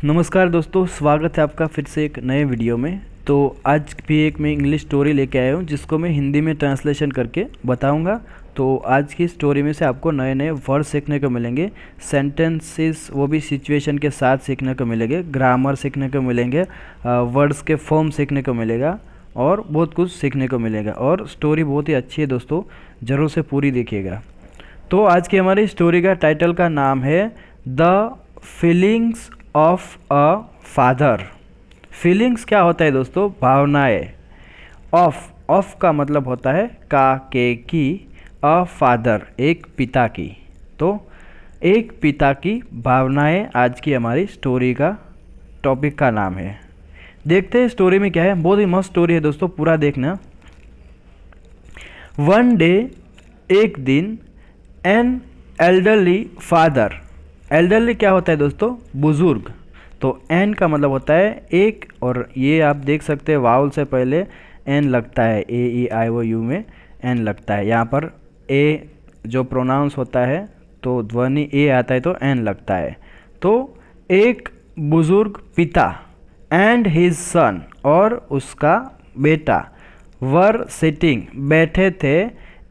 नमस्कार दोस्तों, स्वागत है आपका फिर से एक नए वीडियो में। तो आज भी एक मैं इंग्लिश स्टोरी लेके आया हूँ जिसको मैं हिंदी में ट्रांसलेशन करके बताऊँगा। तो आज की स्टोरी में से आपको नए नए वर्ड सीखने को मिलेंगे, सेंटेंसेस वो भी सिचुएशन के साथ सीखने को मिलेंगे, ग्रामर सीखने को मिलेंगे, वर्ड्स के फॉर्म सीखने को मिलेगा और बहुत कुछ सीखने को मिलेगा। और स्टोरी बहुत ही अच्छी है दोस्तों, ज़रूर से पूरी देखिएगा। तो आज की हमारी स्टोरी का टाइटल का नाम है the feelings of a father. Feelings क्या होता है दोस्तों? भावनाएं। ऑफ का मतलब होता है का, के, की, अ फादर एक पिता की। तो एक पिता की भावनाएं आज की हमारी स्टोरी का टॉपिक का नाम है। देखते हैं स्टोरी में क्या है। बहुत ही मस्त स्टोरी है दोस्तों, पूरा देखना। वन डे, एक दिन, एन एल्डरली फादर। एल्डरली क्या होता है दोस्तों? बुजुर्ग। तो एन का मतलब होता है एक, और ये आप देख सकते हैं वाउल से पहले एन लगता है, ए ई आई ओ यू में एन लगता है। यहाँ पर ए जो प्रोनाउंस होता है तो ध्वनि ए आता है तो एन लगता है। तो एक बुजुर्ग पिता एंड हिज सन और उसका बेटा वर सिटिंग बैठे थे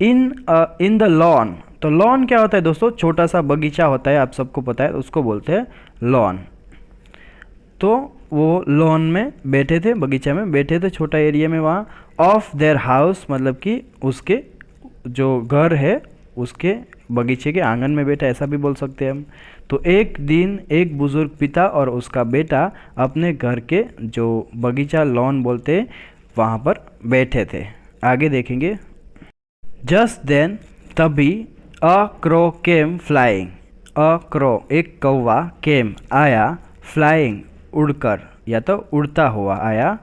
इन द लॉन। तो लॉन क्या होता है दोस्तों? छोटा सा बगीचा होता है, आप सबको पता है, उसको बोलते हैं लॉन। तो वो लॉन में बैठे थे, बगीचा में बैठे थे, छोटा एरिया में वहाँ। ऑफ देयर हाउस मतलब कि उसके जो घर है उसके बगीचे के आंगन में बैठा, ऐसा भी बोल सकते हैं हम। तो एक दिन एक बुजुर्ग पिता और उसका बेटा अपने घर के जो बगीचा लॉन बोलते हैं वहाँ पर बैठे थे। आगे देखेंगे। जस्ट देन तभी a crow came flying. A crow एक कौवा, केम आया, फ्लाइंग उड़कर या तो उड़ता हुआ आया,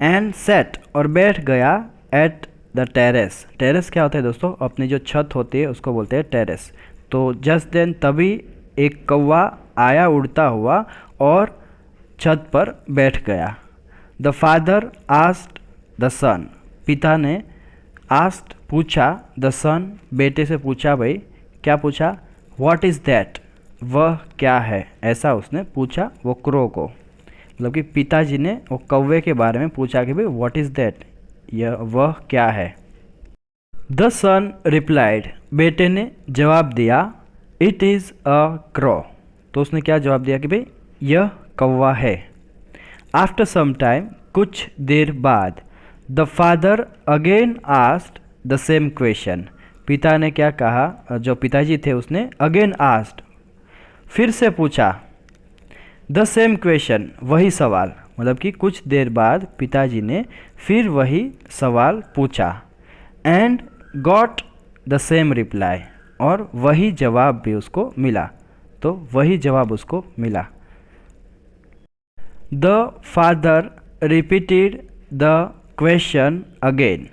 एंड सेट और बैठ गया एट द टेरेस। टेरेस क्या होता है दोस्तों? अपनी जो छत होती है उसको बोलते हैं टेरेस। तो जस्ट देन तभी एक कौवा आया उड़ता हुआ और छत पर बैठ गया। द फादर आस्क्ड द सन। पिता ने आस्क्ड पूछा, द सन बेटे से पूछा, भाई क्या पूछा? What is that? वह क्या है? ऐसा उसने पूछा वो क्रो को, मतलब कि पिताजी ने वो कौवे के बारे में पूछा कि भाई व्हाट इज़ दैट, यह वह क्या है। The son replied. बेटे ने जवाब दिया, इट इज़ अ क्रो। तो उसने क्या जवाब दिया कि भाई यह कौवा है। आफ्टर सम टाइम कुछ देर बाद the father again asked the same question. पिता ने क्या कहा, जो पिताजी थे उसने अगेन आस्क्ड फिर से पूछा, द सेम क्वेश्चन वही सवाल, मतलब कि कुछ देर बाद पिताजी ने फिर वही सवाल पूछा। And got the same reply और वही जवाब भी उसको मिला। तो वही जवाब उसको मिला। The father repeated the question again.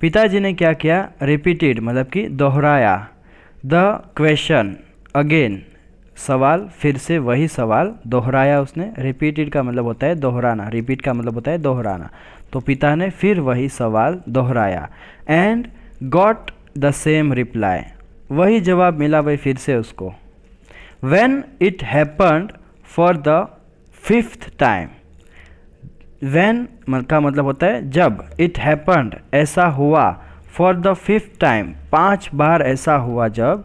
पिताजी ने क्या किया? रिपीटेड मतलब कि दोहराया, द क्वेश्चन अगेन सवाल, फिर से वही सवाल दोहराया उसने। रिपीटेड का मतलब होता है दोहराना, रिपीट का मतलब होता है दोहराना। तो पिता ने फिर वही सवाल दोहराया। And got the same reply, वही जवाब मिला भाई फिर से उसको। When it happened for the fifth time. When का मतलब होता है जब, इट हैपन्ड ऐसा हुआ, फॉर द फिफ्थ टाइम 5 बार ऐसा हुआ जब,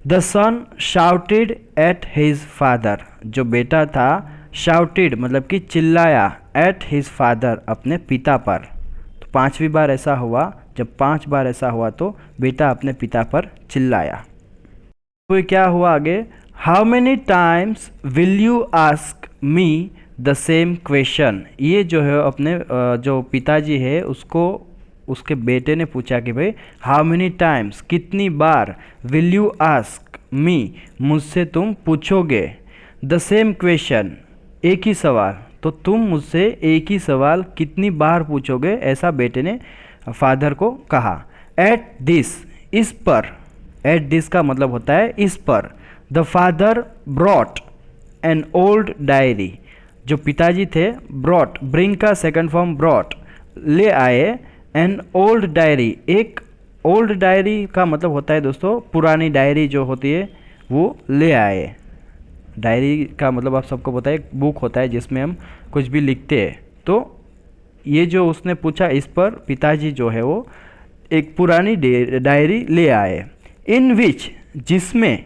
the son shouted at his father. जो बेटा था शाउटेड मतलब कि चिल्लाया, एट हिज फादर अपने पिता पर। तो 5वीं बार ऐसा हुआ, जब 5 बार ऐसा हुआ तो बेटा अपने पिता पर चिल्लाया। तो क्या हुआ आगे? How many times will you ask me the same question. ये जो है अपने जो पिताजी है उसको उसके बेटे ने पूछा कि भाई हाउ मेनी टाइम्स कितनी बार, विल यू आस्क मी मुझसे तुम पूछोगे, द सेम क्वेश्चन एक ही सवाल, तो तुम मुझसे एक ही सवाल कितनी बार पूछोगे, ऐसा बेटे ने फादर को कहा। एट दिस इस पर, एट दिस का मतलब होता है इस पर। The father brought an old diary. जो पिताजी थे ब्रॉट, ब्रिंग का सेकंड फॉर्म ब्रॉट, ले आए एन ओल्ड डायरी। एक ओल्ड डायरी का मतलब होता है दोस्तों पुरानी डायरी जो होती है वो ले आए। डायरी का मतलब आप सबको पता है एक बुक होता है जिसमें हम कुछ भी लिखते हैं। तो ये जो उसने पूछा, इस पर पिताजी जो है वो एक पुरानी डायरी ले आए। इन विच, जिसमें,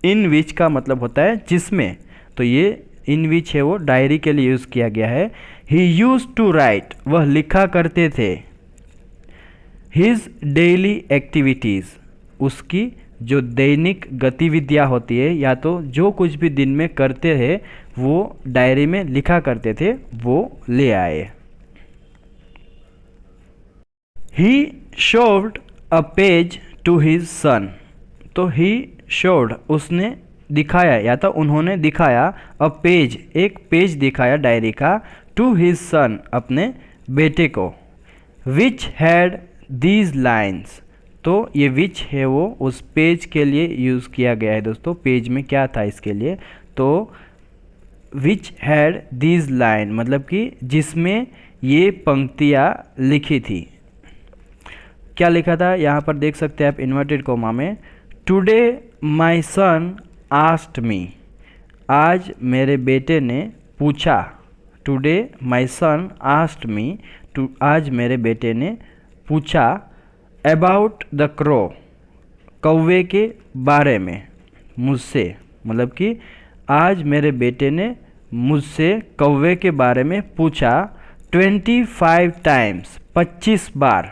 इन विच का मतलब होता है जिसमें, तो ये इन विच है वो डायरी के लिए यूज़ किया गया है। ही यूज टू राइट, वह लिखा करते थे। हिज डेली एक्टिविटीज़, उसकी जो दैनिक गतिविधियाँ होती है या तो जो कुछ भी दिन में करते हैं वो डायरी में लिखा करते थे, वो ले आए। He shoved a page to his son, तो ही शोव्ड, उसने दिखाया या तो उन्होंने दिखाया, अ पेज, एक पेज दिखाया डायरी का, टू हिज सन, अपने बेटे को, विच हैड दीज लाइन्स, तो ये विच है वो उस पेज के लिए यूज़ किया गया है दोस्तों। पेज में क्या था इसके लिए, तो विच हैड दीज लाइन मतलब कि जिसमें ये पंक्तियाँ लिखी थी। क्या लिखा था यहाँ पर देख सकते हैं आप इन्वर्टेड कोमा में, today my son asked me, आज मेरे बेटे ने पूछा। Today my son asked me, आज मेरे बेटे ने पूछा। अबाउट द क्रो, कौवे के बारे में, मुझसे, मतलब कि आज मेरे बेटे ने मुझसे कौवे के बारे में पूछा। 25 टाइम्स, 25 बार,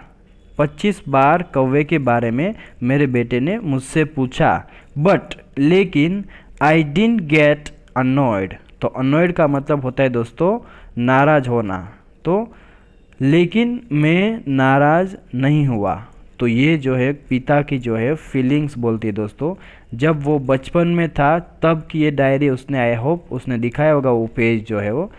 25 बार कौवे के बारे में मेरे बेटे ने मुझसे पूछा। बट, लेकिन, आई डिडंट गेट अनॉयड, तो अनॉयड का मतलब होता है दोस्तों नाराज़ होना, तो लेकिन मैं नाराज़ नहीं हुआ। तो ये जो है पिता की जो है फीलिंग्स बोलती है दोस्तों। जब वो बचपन में था तब की ये डायरी उसने, आई होप उसने दिखाया होगा वो पेज जो है वो।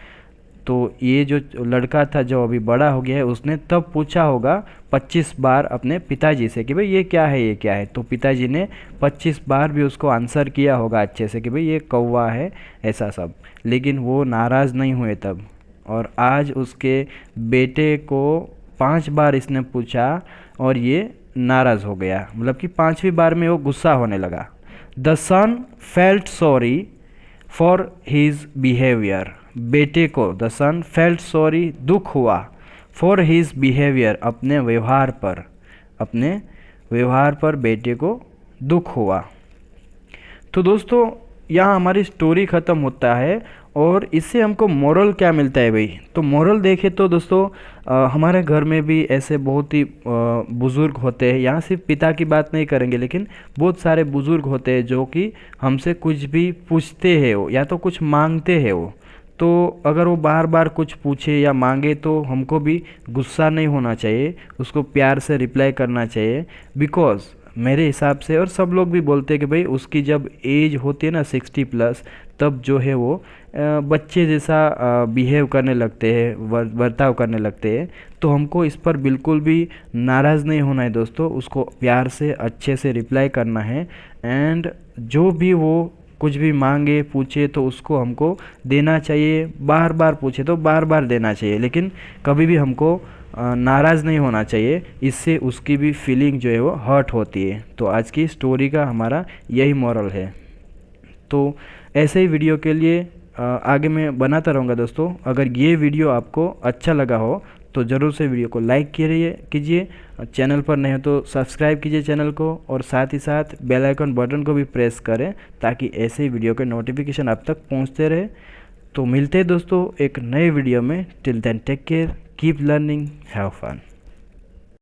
तो ये जो लड़का था जो अभी बड़ा हो गया है, उसने तब पूछा होगा 25 बार अपने पिताजी से कि भाई ये क्या है, ये क्या है। तो पिताजी ने 25 बार भी उसको आंसर किया होगा अच्छे से कि भाई ये कौवा है, ऐसा सब। लेकिन वो नाराज़ नहीं हुए तब। और आज उसके बेटे को 5 बार इसने पूछा और ये नाराज़ हो गया, मतलब कि 5वीं बार में वो गुस्सा होने लगा। The son felt sorry for his behaviour, बेटे को, द सन फेल्ट सॉरी, दुख हुआ, फॉर हिज बिहेवियर, अपने व्यवहार पर, अपने व्यवहार पर बेटे को दुख हुआ। तो दोस्तों यहाँ हमारी स्टोरी ख़त्म होता है और इससे हमको मोरल क्या मिलता है भाई। तो मोरल देखें तो दोस्तों हमारे घर में भी ऐसे बहुत ही बुज़ुर्ग होते हैं। यहाँ सिर्फ पिता की बात नहीं करेंगे, लेकिन बहुत सारे बुज़ुर्ग होते हैं जो कि हमसे कुछ भी पूछते हैं वो, या तो कुछ मांगते हैं वो। तो अगर वो बार बार कुछ पूछे या मांगे तो हमको भी गुस्सा नहीं होना चाहिए, उसको प्यार से रिप्लाई करना चाहिए। बिकॉज़ मेरे हिसाब से, और सब लोग भी बोलते हैं कि भाई उसकी जब एज होती है ना 60+, तब जो है वो बच्चे जैसा बिहेव करने लगते हैं, बर्ताव करने लगते हैं। तो हमको इस पर बिल्कुल भी नाराज़ नहीं होना है दोस्तों, उसको प्यार से अच्छे से रिप्लाई करना है। एंड जो भी वो कुछ भी मांगे पूछे तो उसको हमको देना चाहिए, बार बार पूछे तो बार बार देना चाहिए, लेकिन कभी भी हमको नाराज़ नहीं होना चाहिए। इससे उसकी भी फीलिंग जो है वो हर्ट होती है। तो आज की स्टोरी का हमारा यही मॉरल है। तो ऐसे ही वीडियो के लिए आगे मैं बनाता रहूँगा दोस्तों। अगर ये वीडियो आपको अच्छा लगा हो तो ज़रूर से वीडियो को लाइक कीजिए, चैनल पर नहीं हो तो सब्सक्राइब कीजिए चैनल को, और साथ ही साथ बेल आइकन बटन को भी प्रेस करें ताकि ऐसे ही वीडियो के नोटिफिकेशन आप तक पहुंचते रहे। तो मिलते हैं दोस्तों एक नए वीडियो में। Till then take care, keep learning, have fun.